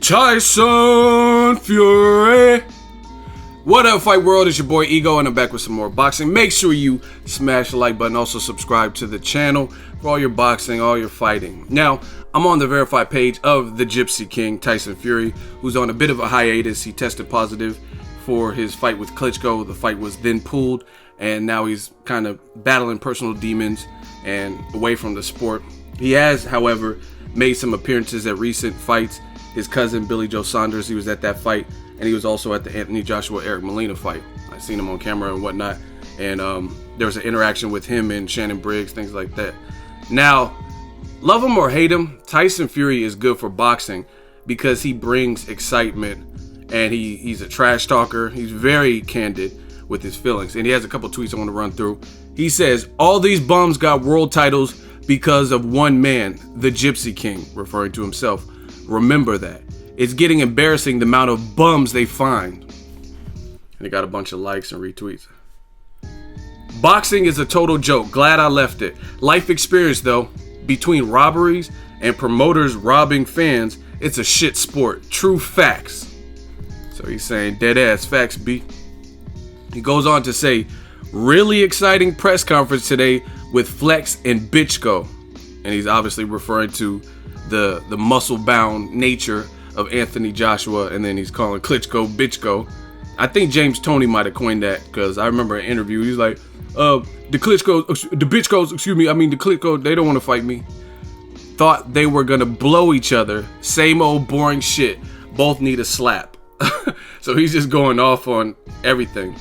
Tyson Fury. What up, Fight World? It's your boy Ego, and I'm back with some more boxing. Make sure you smash the like button. Also subscribe to the channel for all your boxing, all your fighting. Now, I'm on the verified page of the Gypsy King, Tyson Fury, who's on a bit of a hiatus. He tested positive for his fight with Klitschko. The fight was then pulled, and now he's kind of battling personal demons and away from the sport. He has, however, made some appearances at recent fights. His cousin, Billy Joe Saunders, he was at that fight, and he was also at the Anthony Joshua-Eric Molina fight. I seen him on camera and whatnot, and there was an interaction with him and Shannon Briggs, things like that. Now, love him or hate him, Tyson Fury is good for boxing because he brings excitement, and he's a trash talker. He's very candid with his feelings, and he has a couple tweets I want to run through. He says, all these bums got world titles because of one man, the Gypsy King, referring to himself. Remember that. It's getting embarrassing the amount of bums they find. And he got a bunch of likes and retweets. Boxing is a total joke. Glad I left it. Life experience though, between robberies and promoters robbing fans, it's a shit sport. True facts. So he's saying dead ass facts, B. He goes on to say, really exciting press conference today with Flex and Bitchko. And he's obviously referring to the muscle-bound nature of Anthony Joshua, and then he's calling Klitschko Bitchko. I think James Toney might have coined that, because I remember an interview. He's like, the Klitschko, they don't want to fight me. Thought they were gonna blow each other. Same old boring shit. Both need a slap. So he's just going off on everything.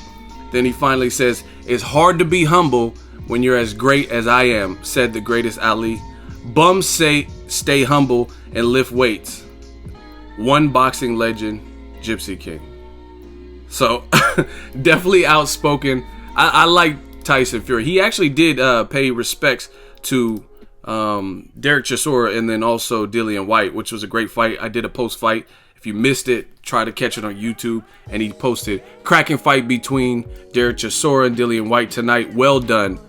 Then he finally says, it's hard to be humble when you're as great as I am, said the greatest Ali. Bums say stay humble and lift weights. One boxing legend, Gypsy King. So definitely outspoken. I like Tyson Fury. He actually did pay respects to Derek Chisora and then also Dillian White, which was a great fight. I did a post fight. If you missed it, try to catch it on YouTube. And he posted cracking fight between Derek Chisora and Dillian White tonight. Well done.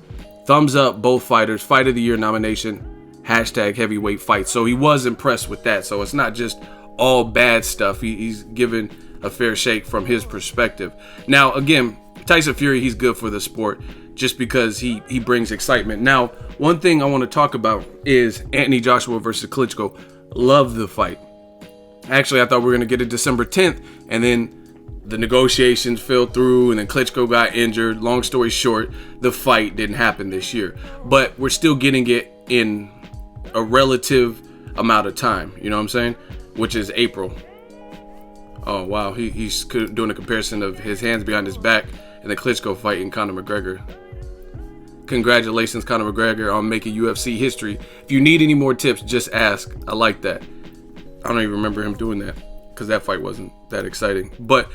Thumbs up, both fighters. Fight of the Year nomination. Hashtag heavyweight fight. So he was impressed with that. So it's not just all bad stuff. He's given a fair shake from his perspective. Now, again, Tyson Fury, he's good for the sport just because he brings excitement. Now, one thing I want to talk about is Anthony Joshua versus Klitschko. Love the fight. Actually, I thought we were going to get it December 10th, and then the negotiations fell through, and then Klitschko got injured. Long story short, the fight didn't happen this year. But we're still getting it in a relative amount of time, you know what I'm saying? Which is April. Oh, wow. He's doing a comparison of his hands behind his back and the Klitschko fight in Conor McGregor. Congratulations, Conor McGregor, on making UFC history. If you need any more tips, just ask. I like that. I don't even remember him doing that because that fight wasn't that exciting. But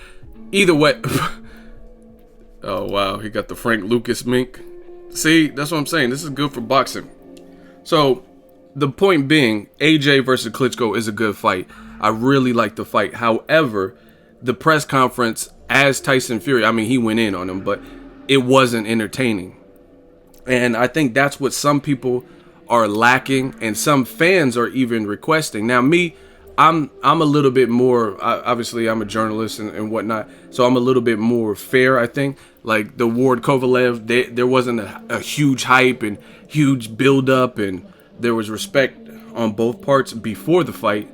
either way. Oh, wow. He got the Frank Lucas mink. See, that's what I'm saying. This is good for boxing. So the point being, AJ versus Klitschko is a good fight. I really like the fight. However, the press conference as Tyson Fury, I mean, he went in on him, but it wasn't entertaining. And I think that's what some people are lacking, and some fans are even requesting. Now, me, I'm a little bit more, obviously I'm a journalist and whatnot, so I'm a little bit more fair, I think. Like the Ward Kovalev, there wasn't a huge hype and huge build-up, and there was respect on both parts before the fight.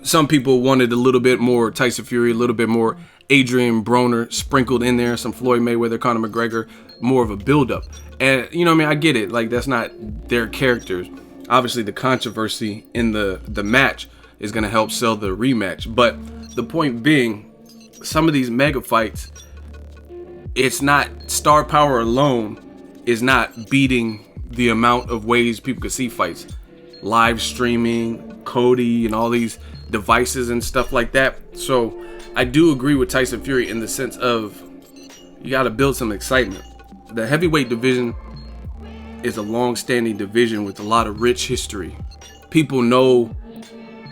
Some people wanted a little bit more Tyson Fury, a little bit more Adrian Broner sprinkled in there, some Floyd Mayweather, Conor McGregor, more of a build-up. And, you know what I mean, I get it. Like, that's not their characters. Obviously, the controversy in the match is going to help sell the rematch. But the point being, some of these mega fights, it's not star power alone is not beating the amount of ways people could see fights. Live streaming, Cody, and all these devices and stuff like that. So I do agree with Tyson Fury in the sense of you got to build some excitement. The heavyweight division is a long-standing division with a lot of rich history. People know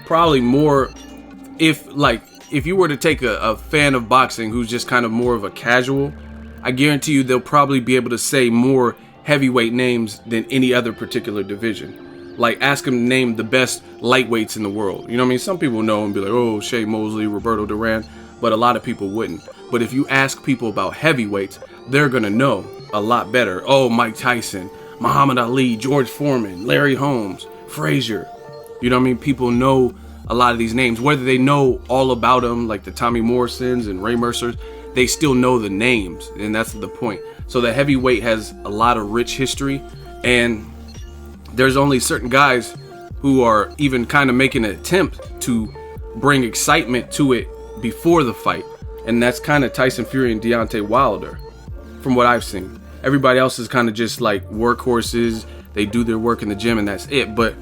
probably more. If you were to take a fan of boxing who's just kind of more of a casual, I guarantee you they'll probably be able to say more heavyweight names than any other particular division. Like, ask them to name the best lightweights in the world. You know what I mean? Some people know and be like, oh, Shea Mosley, Roberto Duran, but a lot of people wouldn't. But if you ask people about heavyweights, they're going to know a lot better. Oh, Mike Tyson, Muhammad Ali, George Foreman, Larry Holmes, Frazier. You know what I mean? People know a lot of these names, whether they know all about them, like the Tommy Morrisons and Ray Mercers, they still know the names, and that's the point. So the heavyweight has a lot of rich history, and there's only certain guys who are even kind of making an attempt to bring excitement to it before the fight. And that's kind of Tyson Fury and Deontay Wilder, from what I've seen. Everybody else is kind of just like workhorses. They do their work in the gym and that's it. But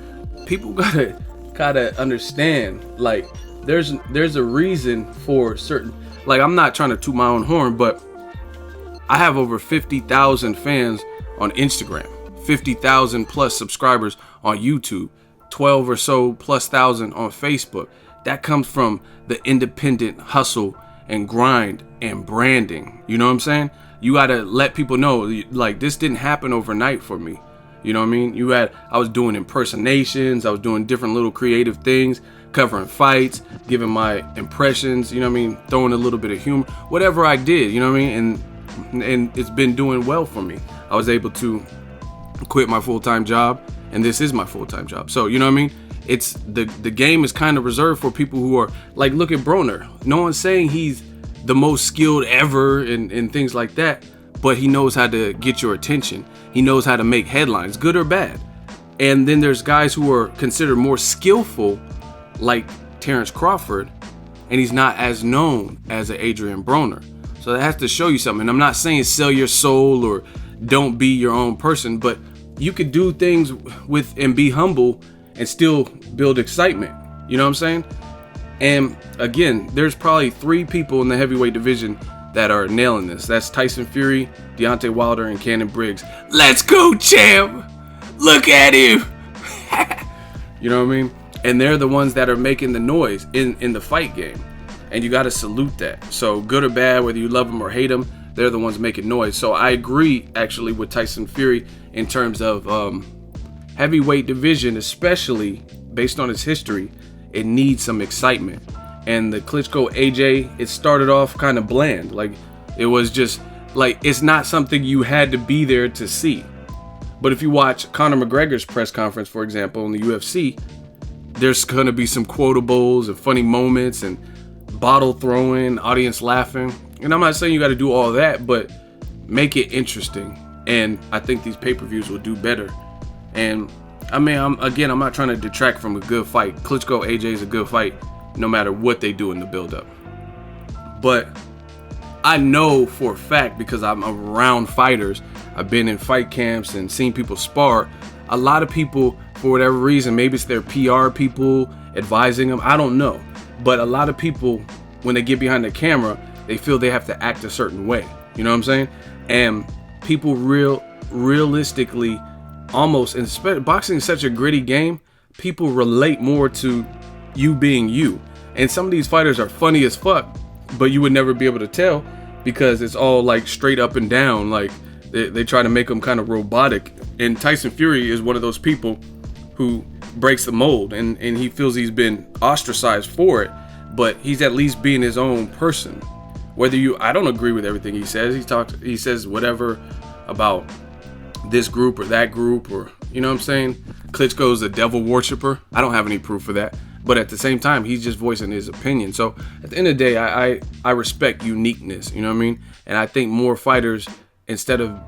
people gotta understand, like, there's a reason for certain, like, I'm not trying to toot my own horn, but I have over 50,000 fans on Instagram. 50,000 plus subscribers on YouTube, 12 or so plus thousand on Facebook. That comes from the independent hustle and grind and branding. You know what I'm saying? You gotta let people know, like, this didn't happen overnight for me. You know what I mean? I was doing impersonations, I was doing different little creative things, covering fights, giving my impressions, you know what I mean? Throwing a little bit of humor, whatever I did, you know what I mean? And it's been doing well for me. I was able to quit my full-time job, and this is my full-time job. So, you know what I mean? It's the game is kind of reserved for people who are like, look at Broner. No one's saying he's the most skilled ever and things like that, but he knows how to get your attention. He knows how to make headlines, good or bad. And then there's guys who are considered more skillful, like Terrence Crawford, and he's not as known as an Adrian Broner. So that has to show you something. And I'm not saying sell your soul or don't be your own person, but you could do things with and be humble and still build excitement. You know what I'm saying? And again, there's probably 3 people in the heavyweight division that are nailing this. That's Tyson Fury, Deontay Wilder, and Cannon Briggs. Let's go, champ! Look at him! You know what I mean? And they're the ones that are making the noise in the fight game. And you got to salute that. So good or bad, whether you love them or hate them, they're the ones making noise. So I agree, actually, with Tyson Fury in terms of heavyweight division, especially based on its history. It needs some excitement. And the Klitschko AJ, it started off kind of bland. Like, it was just like, it's not something you had to be there to see. But if you watch Conor McGregor's press conference, for example, in the UFC, there's going to be some quotables and funny moments and bottle throwing, audience laughing. And I'm not saying you got to do all that, but make it interesting. And I think these pay-per-views will do better. And I mean, I'm not trying to detract from a good fight. Klitschko AJ is a good fight, no matter what they do in the build-up. But I know for a fact, because I'm around fighters, I've been in fight camps and seen people spar. A lot of people, for whatever reason, maybe it's their PR people advising them, I don't know. But a lot of people, when they get behind the camera, they feel they have to act a certain way. You know what I'm saying? And people realistically, almost, and boxing is such a gritty game, people relate more to you being you. And some of these fighters are funny as fuck, but you would never be able to tell because it's all like straight up and down. Like they try to make them kind of robotic. And Tyson Fury is one of those people who breaks the mold, and he feels he's been ostracized for it, but he's at least being his own person. I don't agree with everything he says. He says whatever about this group or that group, or, you know what I'm saying? Klitschko's a devil worshiper. I don't have any proof for that. But at the same time, he's just voicing his opinion. So at the end of the day, I respect uniqueness, you know what I mean? And I think more fighters, instead of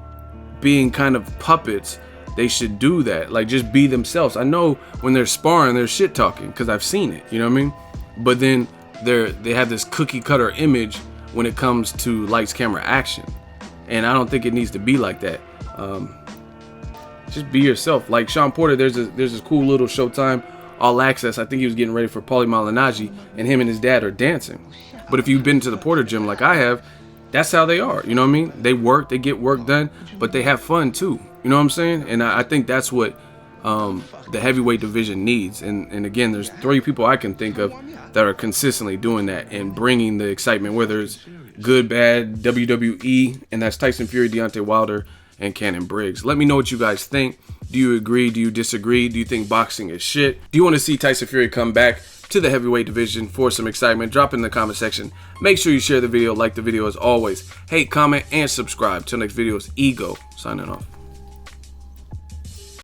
being kind of puppets, they should do that. Like, just be themselves. I know when they're sparring, they're shit talking because I've seen it, you know what I mean? But then they have this cookie cutter image when it comes to lights, camera, action. And I don't think it needs to be like that. Just be yourself. Like Sean Porter, there's this cool little Showtime All Access. I think he was getting ready for Paulie Malignaggi, and him and his dad are dancing. But if you've been to the Porter gym like I have, that's how they are. You know what I mean? They work, they get work done, but they have fun too. You know what I'm saying? And I think that's what the heavyweight division needs. And again, there's 3 people I can think of that are consistently doing that and bringing the excitement, whether it's good, bad, WWE, and that's Tyson Fury, Deontay Wilder, and Cannon Briggs. Let me know what you guys think. Do you agree? Do you disagree? Do you think boxing is shit? Do you want to see Tyson Fury come back to the heavyweight division for some excitement? Drop it in the comment section. Make sure you share the video, like the video as always. Hate, comment, and subscribe. Till next video, it's Ego signing off.